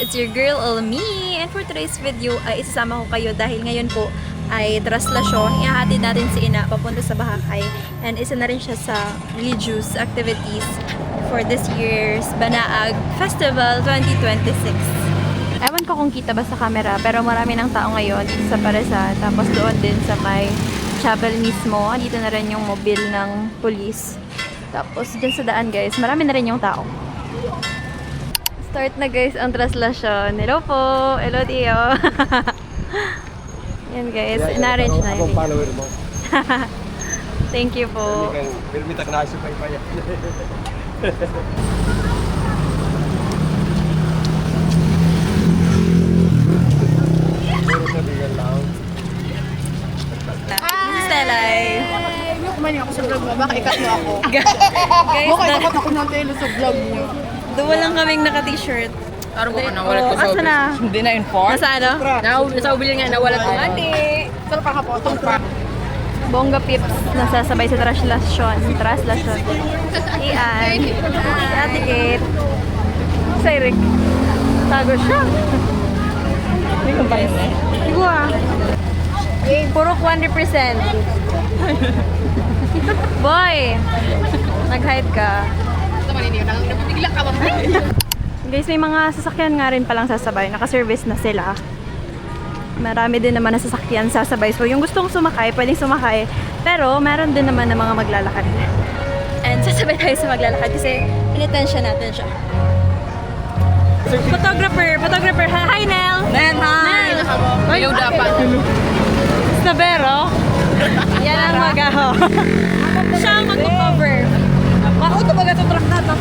It's your girl, Olmi. And for today's video, ay isasama ko kayo dahil ngayon po ay traslasyon. Ihahatid natin si Ina papunta sa Boracay. And isa na rin siya sa religious activities for this year's Banaag Festival 2026. Ewan ko kung kita ba sa camera, pero marami ng tao ngayon dito sa Parasan. Tapos doon din sa may chapel mismo. Dito na rin yung mobile ng police. Tapos dyan sa daan guys, marami na rin yung tao. Start na guys ang traslasyon. Hello po! Hello Tio! Yan guys, in-arrange na yun. Follower mo. Thank you po. Bilmitak na asupay pa yan. Puro sabihan lang. This is Telay. Yung kumain ako sa vlog mo, baka ikat mo ako. Guys, Baka ikat ako ng telo sa vlog niyo. duwa lang kaming naka-t-shirt. Parang baka nawalat ko sa asa na? Hindi na inform. Nasa ano? Nasa ubili nga, nawalat ko. Ate! Saan pa kapotong pa? Bongga Pips nasasabay sa traslasyon. Ian. Si Ate Kate. Si Eric. Tago siya. Hindi ko pa Sigo ah. Puro 100%. Boy! Nag-hide ka. Sa maniniw, napabigla ka ba? Guys, may mga sasakyan nga rin palang sasabay. Naka-service na sila. Marami din naman na sasakyan sasabay. So, yung gustong sumakay, pwedeng sumakay. Pero, meron din naman na mga maglalakad. And sasabay tayo sa maglalakad kasi inatensya natin siya. Photographer. Hi, Nel! Nen, hi! Ayaw dapat. Snabero? Yan ang magaho. Siya ang mag-cover. Makuto ba ito truck na to?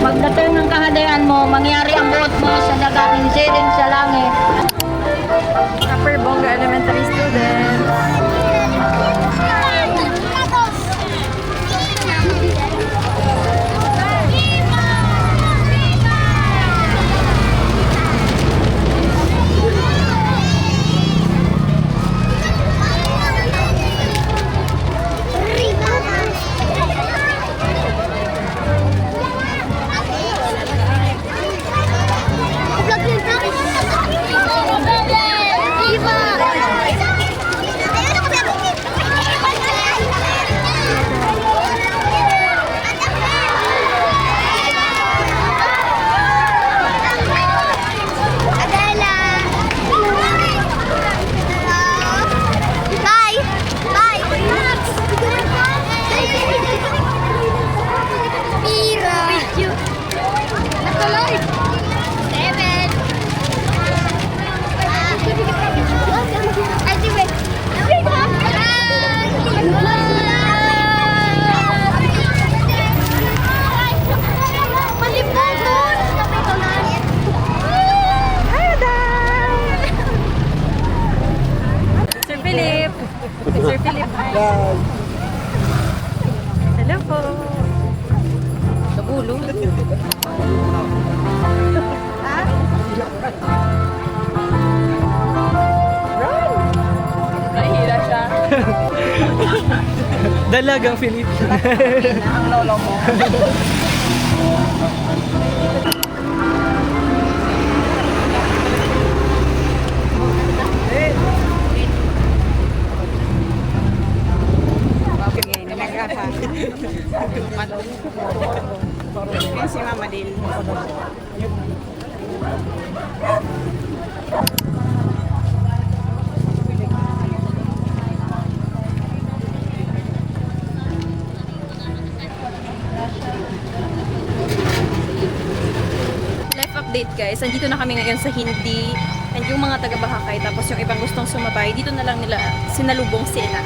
Pagdating ng kahadayan mo, mangyari ang buot mo sa dagat, hindi rin sa langit. Upper Bongga Elementary students. Sir Philip. Hello po. Sa ulo. Nahihila siya. Dalagang Philip. Ang lolo mo. Yan si Mama din. Life update guys, andito na kami ngayon sa Hindi and yung mga taga-Bahakay tapos yung ibang gustong sumabay, dito na lang nila sinalubong si Ina.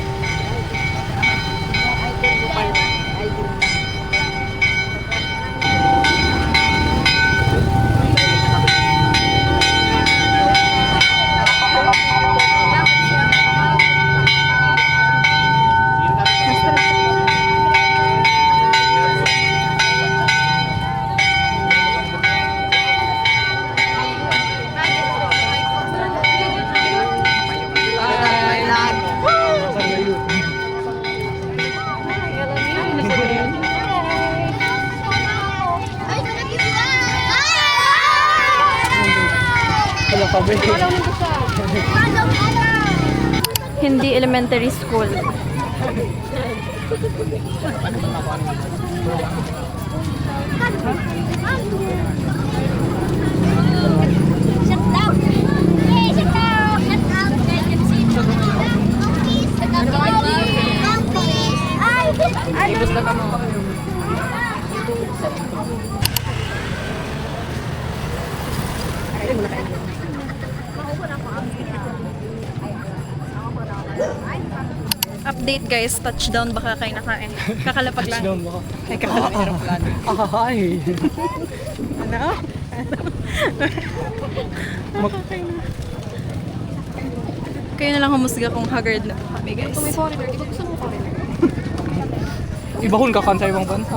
Wala pa ba? Hindi Elementary School. Update guys, touchdown baka kayo nakain. Kakalapag lang. Touchdown ba? Ay, kakalapag aeroplano. Ay! Ano? Kayo na lang humusga kung haggard na kami guys. Ibahon ka kan sa ibang bansa.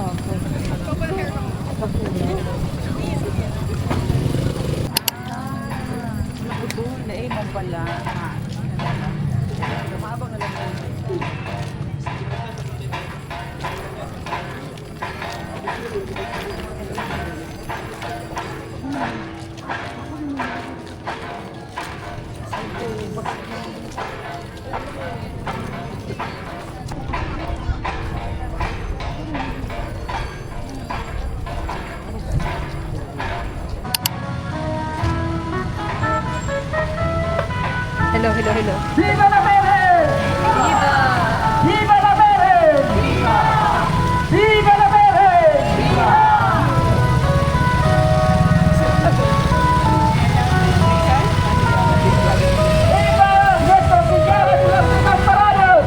Hello, hello, hello. ¡Viva la Virgen! ¡Viva la Virgen! ¡Viva la Virgen! ¡Viva Nuestra Señora de los Desamparados!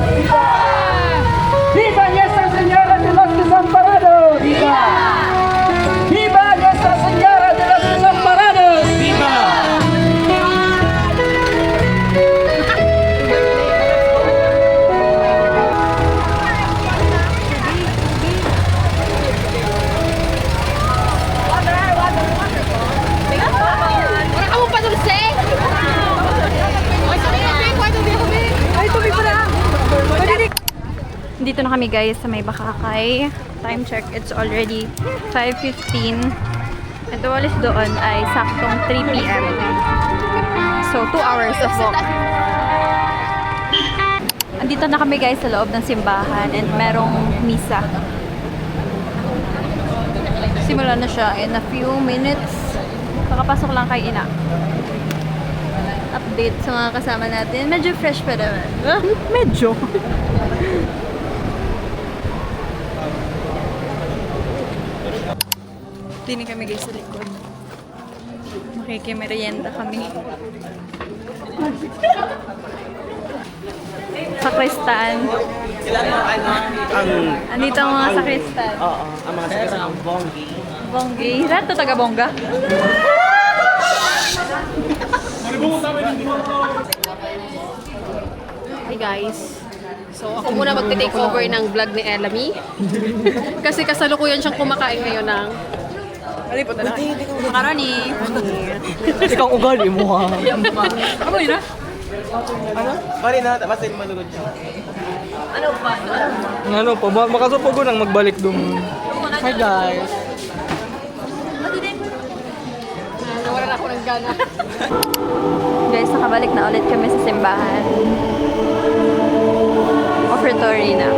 ¡Viva Nuestra Señora de los Desamparados! ¡Viva Nuestra Señora de los Desamparados! Wala ka mong padulse! Dito na kami guys sa may Bakakay. Time check, it's already 5:15. At walis doon ay saktong 3 p.m. So, 2 hours of walk. Andito na kami guys sa loob ng simbahan and merong misa. Simula na siya in a few minutes. Pakapasok lang kay Ina. Update sa mga kasama natin. Medyo fresh pa naman. Medyo. Dini kami guys sa likod. Makikimerienda kami. Sakristan. Andito ang mga sakristan. Oo, ang mga sakristan ang bonggi. Bonggi. Lahat to taga Bongga. Hi guys. So ako muna magte-take over ng vlog ni Elamy. Kasi kasalukuyan siyang kumakain ngayon ng Makaroni. Ikaw ang ugali mo ha. Ano yun ah? Ano? Bari na, basta yung malulod siya. Ano pa? Makasupo ko nang magbalik dun. Hi guys. nawalan ako ng gana. Guys, nakabalik na ulit kami sa simbahan. Offertory na.